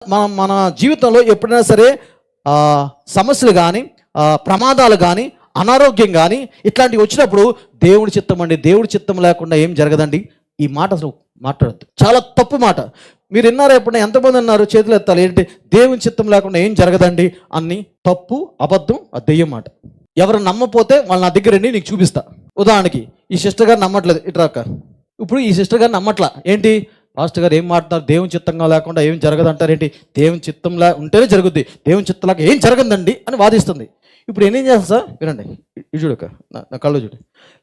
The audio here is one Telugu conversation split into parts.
మన జీవితంలో ఎప్పుడైనా సరే సమస్యలు కానీ ప్రమాదాలు కానీ అనారోగ్యం కానీ ఇట్లాంటివి వచ్చినప్పుడు దేవుడి చిత్తం అండి, దేవుడి చిత్తం లేకుండా ఏం జరగదండి. ఈ మాట అసలు మాట్లాడద్దు, చాలా తప్పు మాట. మీరు విన్నారా ఎప్పుడైనా? ఎంతమంది అన్నారు? చేతులు ఎత్తాలి. ఏంటి? దేవుని చిత్తం లేకుండా ఏం జరగదండి అన్ని తప్పు, అబద్ధం, ఆ దెయ్యం మాట. ఎవరు నమ్మపోతే వాళ్ళు నా దగ్గర రండి, నీకు చూపిస్తా. ఉదాహరణకి ఈ సిస్టర్ గారు నమ్మట్లేదు, ఇట్రాక. ఇప్పుడు ఈ సిస్టర్ గారు నమ్మట్లా. ఏంటి? పాస్టర్ గారు ఏం మాట్లాడుతున్నారు? దేవుని చిత్తంగా లేకుండా ఏం జరగదు అంటారేంటి? దేవుని చిత్తంలా ఉంటేనే జరుగుద్ది, దేవుని చిత్తంలాగా ఏం జరగదండి అని వాదిస్తుంది. ఇప్పుడు నేనేం చేస్తా సార్, వినండి. ఇది చూడక నా కళ్ళు చూడు,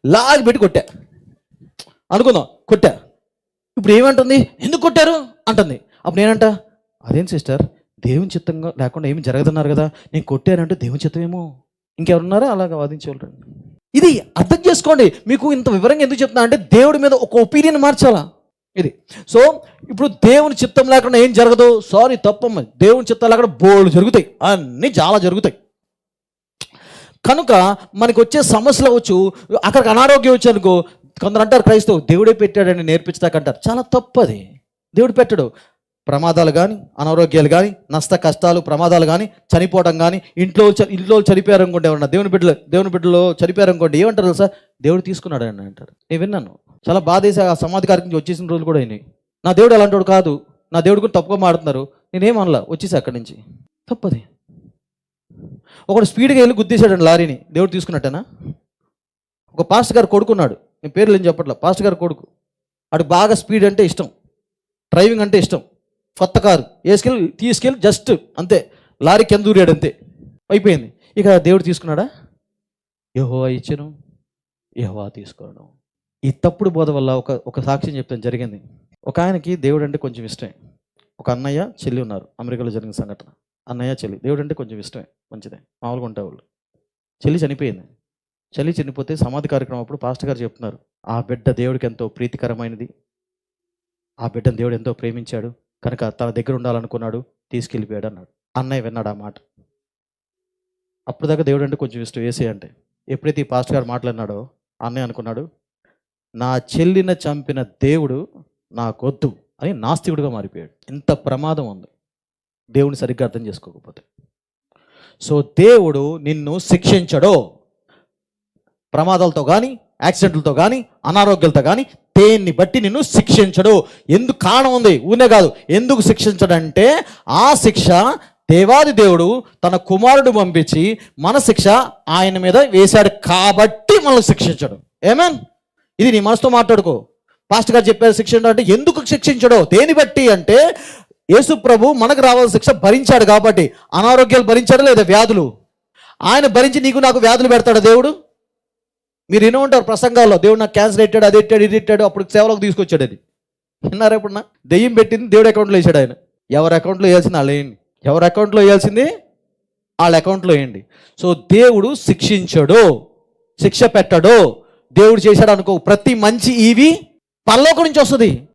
లాగి పెట్టి కొట్టా అనుకుందాం, కొట్టా. ఇప్పుడు ఏమంటుంది? ఎందుకు కొట్టారు అంటుంది. అప్పుడు నేనంట, అదేం సిస్టర్, దేవుని చిత్తంగా లేకుండా ఏమి జరగదన్నారు కదా, నేను కొట్టానంటే దేవుని చిత్తమేమో. ఇంకెవరున్నారా అలాగా వాదించేవాళ్ళు? ఇది అర్థం చేసుకోండి. మీకు ఇంత వివరంగా ఎందుకు చెప్తున్నా అంటే దేవుడి మీద ఒక ఒపీనియన్ మార్చాలా ఇది. సో ఇప్పుడు దేవుని చిత్తం లేకుండా ఏం జరగదు. సారీ, తప్పమ్మ. దేవుని చిత్తం లేకుండా బోల్డ్ జరుగుతాయి, అన్నీ చాలా జరుగుతాయి. కనుక మనకు వచ్చే సమస్యలు అవ్వచ్చు, అక్కడికి అనారోగ్యం వచ్చానుకో, కొందరు అంటారు క్రైస్తవు దేవుడే పెట్టాడని నేర్పించదాకంటారు. చాలా తప్పది. దేవుడు పెట్టడు. ప్రమాదాలు కానీ, అనారోగ్యాలు కానీ, నష్ట కష్టాలు, ప్రమాదాలు కానీ, చనిపోవడం కానీ, ఇంట్లో చనిపోయారు అనుకోండి, ఎవరన్నా దేవుని బిడ్డలో చనిపోయారు అనుకోండి, ఏమంటారు తెలుసా? దేవుడు తీసుకున్నాడు అని అంటారు. నేను విన్నాను, చాలా బాధేసి ఆ సమాధి కార్యక్రమం వచ్చేసిన రోజులు కూడా అయినాయి. నా దేవుడు అలాంటి కాదు, నా దేవుడు కూడా తప్పుగా మాడుతున్నారు. నేనేమనలా, వచ్చేసి అక్కడి నుంచి. తప్పది. ఒకడు స్పీడ్గా వెళ్ళి గుద్దేశాడండి లారీని, దేవుడు తీసుకున్నట్టేనా? ఒక పాస్టర్ గారు కొడుకున్నాడు, నేను పేర్లు ఏం చెప్పట్లా, పాస్టర్ గారు కొడుకు. అటు బాగా స్పీడ్ అంటే ఇష్టం, డ్రైవింగ్ అంటే ఇష్టం. కొత్త కారు తీసుకెళ్ళి జస్ట్ అంతే లారీ కింద దూరాడు, అంతే అయిపోయింది. ఇక దేవుడు తీసుకున్నాడా? యెహోవా ఇచ్చెను, యెహోవా తీసుకోవడం. ఈ తప్పుడు బోధ వల్ల ఒక సాక్ష్యం చెప్తాను జరిగింది. ఒక ఆయనకి దేవుడు అంటే కొంచెం ఇష్టమే. ఒక అన్నయ్య చెల్లి ఉన్నారు, అమెరికాలో జరిగిన సంఘటన. అన్నయ్య చెల్లి, దేవుడు అంటే కొంచెం ఇష్టమే, మంచిదే, మామూలుగా ఉంటాయి. చెల్లి చనిపోయింది. చెల్లి చనిపోతే సమాధి కార్యక్రమం అప్పుడు పాస్టర్ గారు చెప్తున్నారు, ఆ బిడ్డ దేవుడికి ఎంతో ప్రీతికరమైనది, ఆ బిడ్డను దేవుడు ఎంతో ప్రేమించాడు కనుక తన దగ్గర ఉండాలనుకున్నాడు, తీసుకెళ్ళిపోయాడు అన్నాడు. అన్నయ్య విన్నాడు ఆ మాట. అప్పుడు దాకా దేవుడు అంటే కొంచెం ఇష్టం వేసే అంటే. ఎప్పుడైతే ఈ పాస్టర్ గారు మాట్లాడినాడో అన్నయ్య అనుకున్నాడు, నా చెల్లిని చంపిన దేవుడు నాకొద్దు అని నాస్తికుడిగా మారిపోయాడు. ఇంత ప్రమాదం ఉంది దేవుని సరిగ్గా అర్థం చేసుకోకపోతే. సో దేవుడు నిన్ను శిక్షించడో, ప్రమాదాలతో కానీ, యాక్సిడెంట్లతో కానీ, అనారోగ్యాలతో కానీ, దేన్ని బట్టి నిన్ను శిక్షించడు. ఎందుకు కారణం ఉంది, ఊనే కాదు. ఎందుకు శిక్షించడంటే ఆ శిక్ష దేవాది దేవుడు తన కుమారుడు పంపించి మన శిక్ష ఆయన మీద వేశాడు కాబట్టి మనల్ని శిక్షించడు. ఏమేన్? ఇది నీ మనసుతో మాట్లాడుకో. పాస్టర్ గారు చెప్పారు శిక్షించడం అంటే, ఎందుకు శిక్షించడో, దేని బట్టి అంటే యేసు ప్రభు మనకు రావాల్సిన శిక్ష భరించాడు కాబట్టి. అనారోగ్యాలు భరించాడు లేదా వ్యాధులు, ఆయన భరించి నీకు నాకు వ్యాధులు పెడతాడు దేవుడు. మీరు వినే ఉంటారు ప్రసంగాల్లో, దేవుడు నాకు క్యాన్సర్ పెట్టాడు, అది పెట్టాడు, ఇది పెట్టాడు, అప్పుడు సేవలకు తీసుకొచ్చాడు. అది విన్నారా ఎప్పుడన్నా? దెయ్యం పెట్టింది దేవుడు అకౌంట్లో వేసాడు ఆయన. ఎవరి అకౌంట్లో వేయాల్సింది వాళ్ళు వేయండి, ఎవరి అకౌంట్లో వేయాల్సింది వాళ్ళ అకౌంట్లో వేయండి. సో దేవుడు శిక్షించడు, శిక్ష పెట్టడు. దేవుడు చేశాడు అనుకో, ప్రతి మంచి ఈవి పరలోకం నుంచి వస్తుంది.